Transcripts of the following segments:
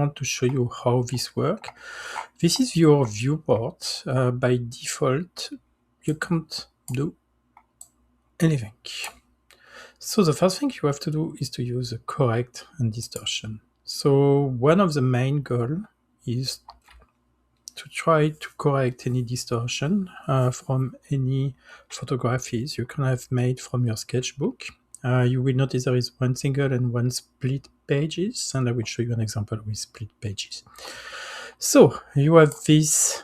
want to show you how this works. This is your viewport. By default, you can't do anything. So the first thing you have to do is to use a correct and distortion. So one of the main goals is to try to correct any distortion from any photographies you can have made from your sketchbook. You will notice there is one single and one split pages, and I will show you an example with split pages. So you have this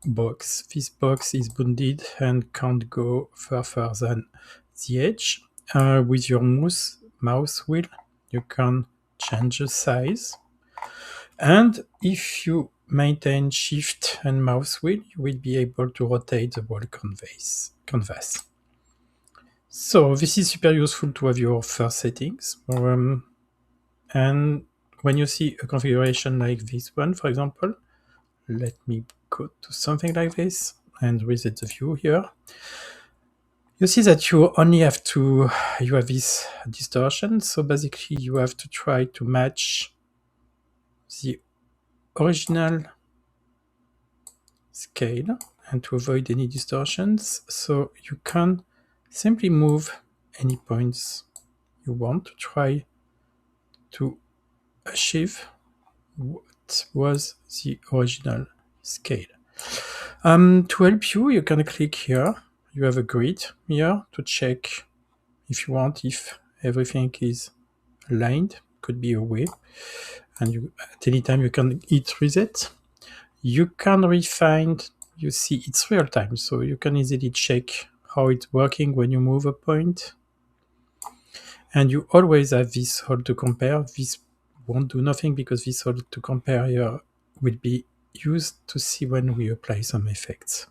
box. This box is bounded and can't go further than the edge. With your mouse wheel, you can change the size. And if you maintain Shift and mouse wheel, you will be able to rotate the whole canvas. So this is super useful to have your first settings. And when you see a configuration like this one, for example, let me go to something like this and reset the view here. You see that you only have you have this distortion. So basically you have to try to match the original scale and to avoid any distortions. So you can simply move any points you want to try to achieve what was the original scale. To help you, you can click here. You have a grid here to check if you want if everything is aligned. Could be a way, and at any time you can hit reset. You can refine. You see it's real time, so you can easily check how it's working when you move a point. And you always have this hole to compare. This won't do nothing because this hole to compare here will be used to see when we apply some effects.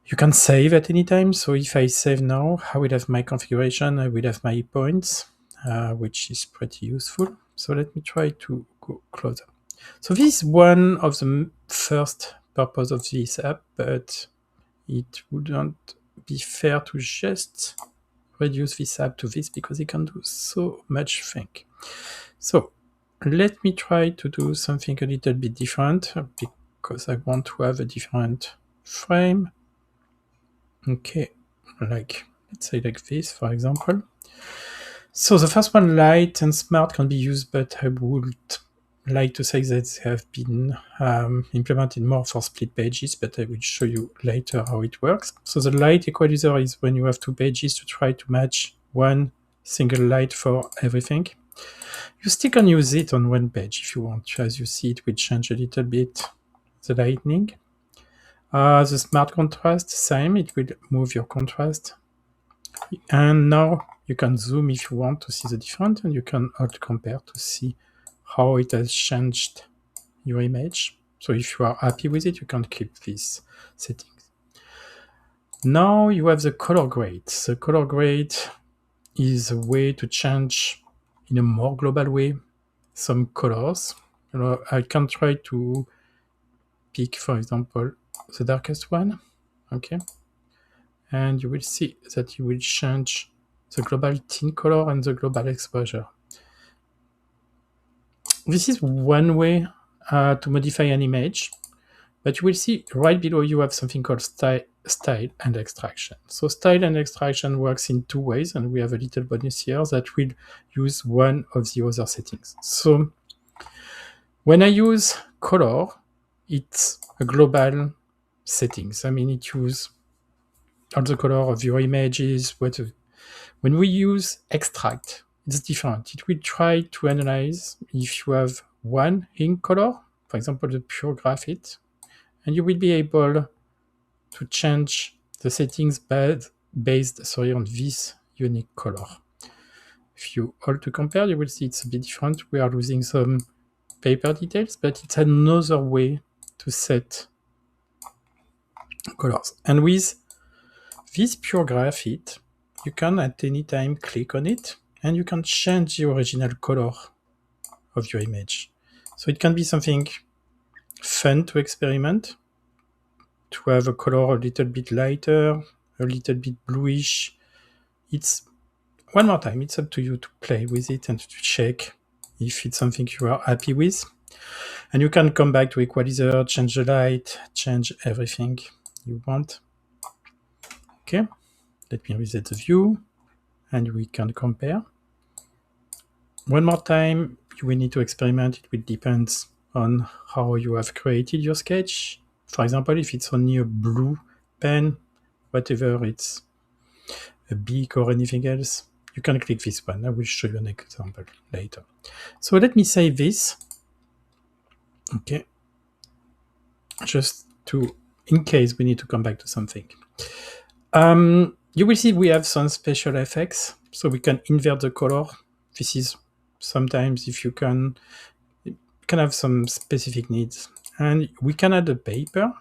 You can save at any time. So if I save now, I will have my configuration, I will have my points, which is pretty useful. So let me try to go closer. So this is one of the first purpose of this app, but it wouldn't be fair to just reduce this app to this because it can do so much thing. So let me try to do something a little bit different because I want to have a different frame. Okay, like let's say like this, for example. So the first one, light and smart, can be used, but I would like to say that they have been implemented more for split pages, but I will show you later how it works. So the light equalizer is when you have two pages to try to match one single light for everything. You still can use it on one page if you want. As you see, it will change a little bit the lighting. The smart contrast, same, it will move your contrast. And now you can zoom if you want to see the difference, and you can alt compare to see how it has changed your image. So if you are happy with it, you can keep these settings. Now you have the color grade. The color grade is a way to change in a more global way some colors. I can try to pick, for example, the darkest one. Okay. And you will see that you will change the global tint color and the global exposure. This is one way to modify an image, but you will see right below you have something called style and extraction. So style and extraction works in two ways, and we have a little bonus here that will use one of the other settings. So when I use color, it's a global settings. I mean, it uses all the color of your images. When we use extract, it's different. It will try to analyze if you have one ink color, for example, the pure graphite, and you will be able to change the settings based on this unique color. If you all to compare, you will see it's a bit different. We are losing some paper details, but it's another way to set colors. And with this pure graphite, you can at any time click on it and you can change the original color of your image. So it can be something fun to experiment, to have a color a little bit lighter, a little bit bluish. It's, one more time, it's up to you to play with it and to check if it's something you are happy with. And you can come back to equalizer, change the light, change everything you want. Okay, let me reset the view and we can compare. One more time, you will need to experiment. It will depend on how you have created your sketch. For example, if it's only a blue pen, whatever it's a beak or anything else, you can click this one. I will show you an example later. So let me save this. Okay. Just to, in case we need to come back to something. You will see we have some special effects. So we can invert the color. This is sometimes if you can have some specific needs. And we can add a paper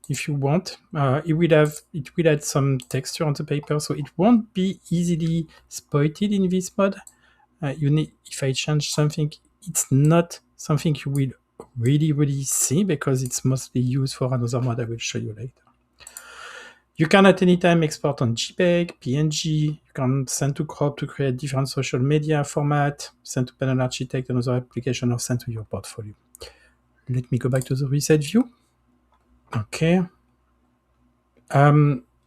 if you want. It will add some texture on the paper, so it won't be easily spotted in this mode. If I change something, it's not something you will really see because it's mostly used for another mode I will show you later. You can at any time export on JPEG, PNG, you can send to crop to create different social media format, send to Panel Architect, another application, or send to your portfolio. Let me go back to the reset view. Okay.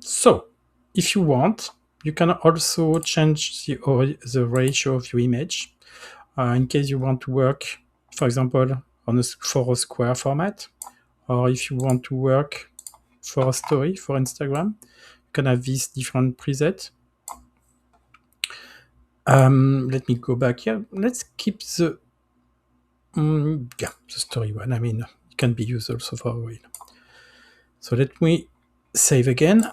So, if you want, you can also change the ratio of your image in case you want to work, for example, for a square format, or if you want to work for a story for Instagram, you can have these different presets. Let me go back here. Let's keep the story one. I mean, it can be used also for a reel. So let me save again.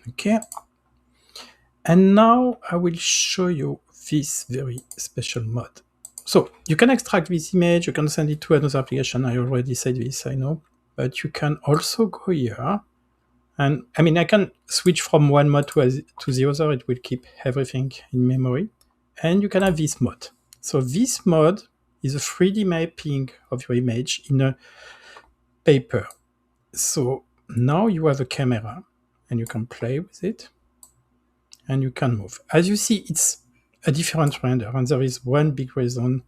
Okay. And now I will show you this very special mode. So you can extract this image, you can send it to another application. I already said this, I know. But you can also go here. And I mean, I can switch from one mode to the other. It will keep everything in memory. And you can have this mode. So this mode is a 3D mapping of your image in a paper. So now you have a camera and you can play with it and you can move. As you see, it's a different render, and there is one big reason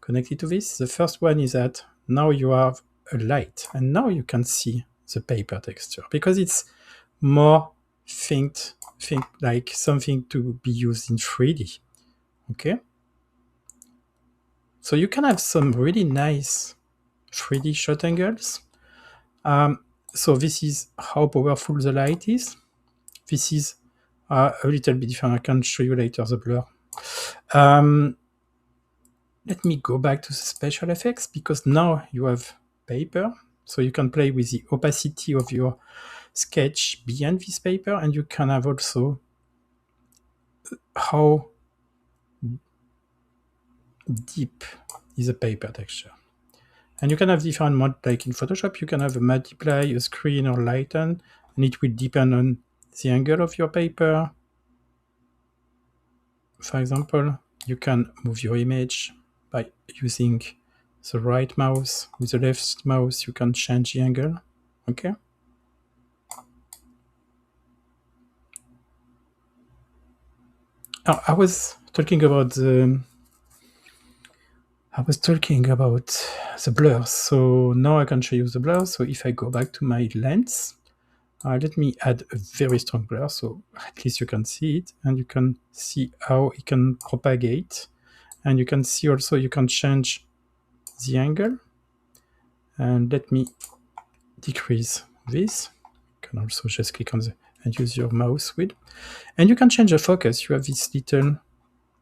connected to this. The first one is that now you have a light and now you can see the paper texture because it's more think like something to be used in 3D. Okay, so you can have some really nice 3D shot angles. So this is how powerful the light is. This is a little bit different. I can show you later the blur. Let me go back to the special effects because now you have paper. So you can play with the opacity of your sketch behind this paper, and you can have also how deep is the paper texture. And you can have different modes, like in Photoshop, you can have a multiply, a screen, or lighten, and it will depend on the angle of your paper. For example, you can move your image by using the right mouse. With the left mouse, you can change the angle. Okay. I was talking about the blur. So now I can show you the blur. So if I go back to my lens, let me add a very strong blur, so at least you can see it, and you can see how it can propagate. And you can see also you can change the angle. And let me decrease this. You can also just click on and use your mouse wheel. And you can change the focus. You have this little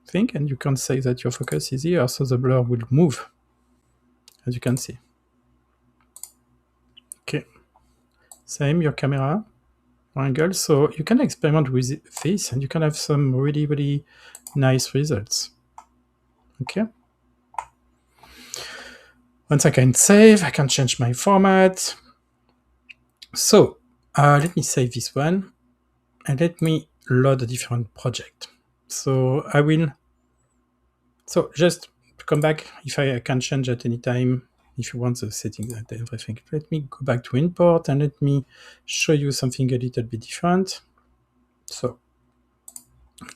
thing, and you can say that your focus is here, so the blur will move, as you can see. Okay. Same, your camera angle. So you can experiment with this, and you can have some really nice results. Okay. Once I can save, I can change my format. So let me save this one, and let me load a different project. So I will. So just to come back, if I can change at any time, if you want the settings and everything, let me go back to import and let me show you something a little bit different. So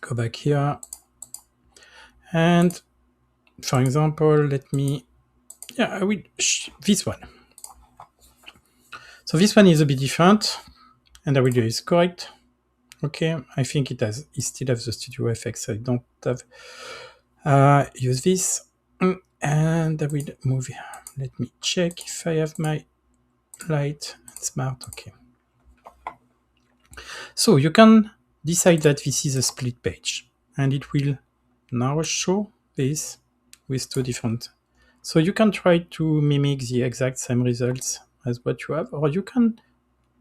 go back here and for example, let me, I will, this one. So this one is a bit different, and I will do is correct. Okay, I think it still has the studio effects. I don't have use this, and I will move. Let me check if I have my light and smart. Okay. So you can decide that this is a split page, and it will now show this with two different. So you can try to mimic the exact same results as what you have, or you can,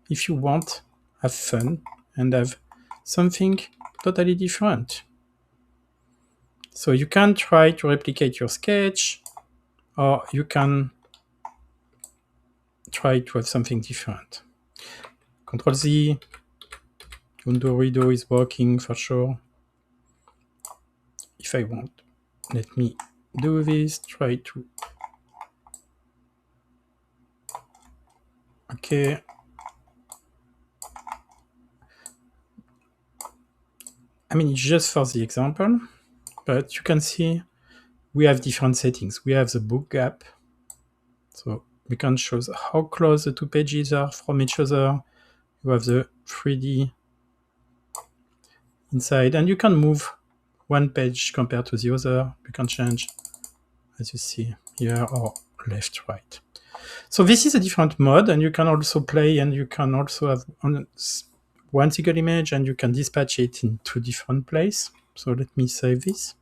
if you want, have fun and have something totally different. So you can try to replicate your sketch, or you can try to have something different. Control Z, undo redo is working for sure. If I want, let me do this, try to. Okay. I mean, it's just for the example, but you can see we have different settings. We have the book gap. So we can show how close the two pages are from each other. You have the 3D inside, and you can move one page compared to the other. You can change, as you see here, or left, right. So this is a different mode, and you can also play, and you can also have one single image, and you can dispatch it in two different places. So let me save this.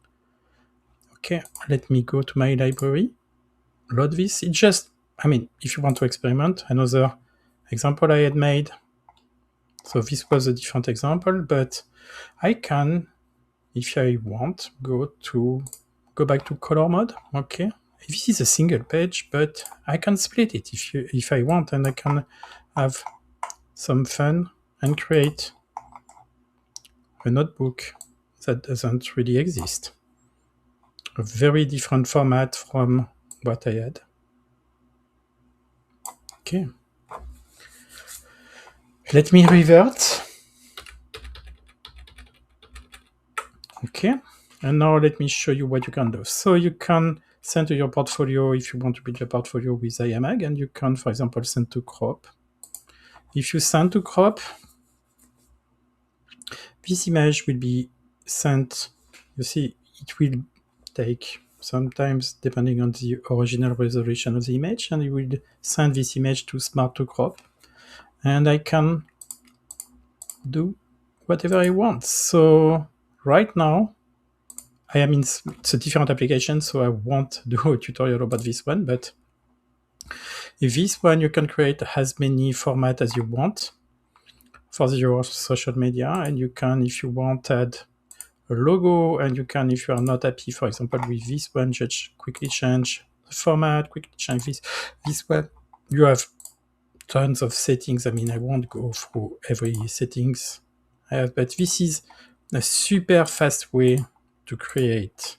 Okay, let me go to my library, load this. It just, I mean, if you want to experiment, another example I had made. So this was a different example, but I can, if I want, go back to color mode. Okay, this is a single page, but I can split it if I want, and I can have some fun and create a notebook that doesn't really exist. A very different format from what I had. Okay. Let me revert. Okay. And now let me show you what you can do. So you can send to your portfolio if you want to build a portfolio with IAMAG, and you can, for example, send to crop. If you send to crop, this image will be sent. You see, it will take sometimes, depending on the original resolution of the image, and it will send this image to Smart to Crop. And I can do whatever I want. So right now, I am in it's a different application, so I won't do a tutorial about this one, but if this one you can create as many formats as you want for your social media, and you can, if you want, add a logo, and you can, if you are not happy, for example, with this one, just quickly change the format, quickly change this one. You have tons of settings. I mean, I won't go through every settings I have, but this is a super fast way to create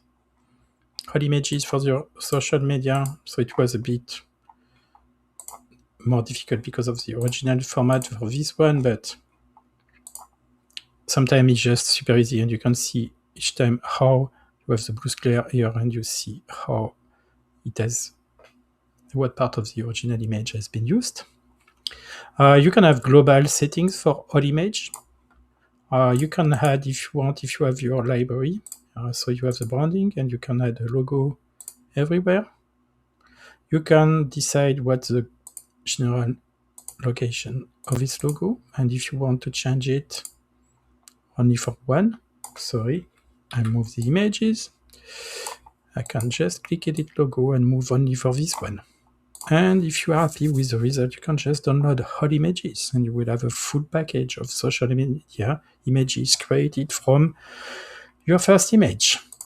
whole images for your social media. So it was a bit more difficult because of the original format for this one, but sometimes it's just super easy, and you can see each time how you have the blue square here, and you see how it has, what part of the original image has been used. You can have global settings for all image. You can add, if you want, if you have your library. So you have the branding, and you can add a logo everywhere. You can decide what the general location of this logo, and if you want to change it only for one, sorry, I move the images, I can just click edit logo and move only for this one. And if you are happy with the result, you can just download whole images, and you will have a full package of social media images created from your first image.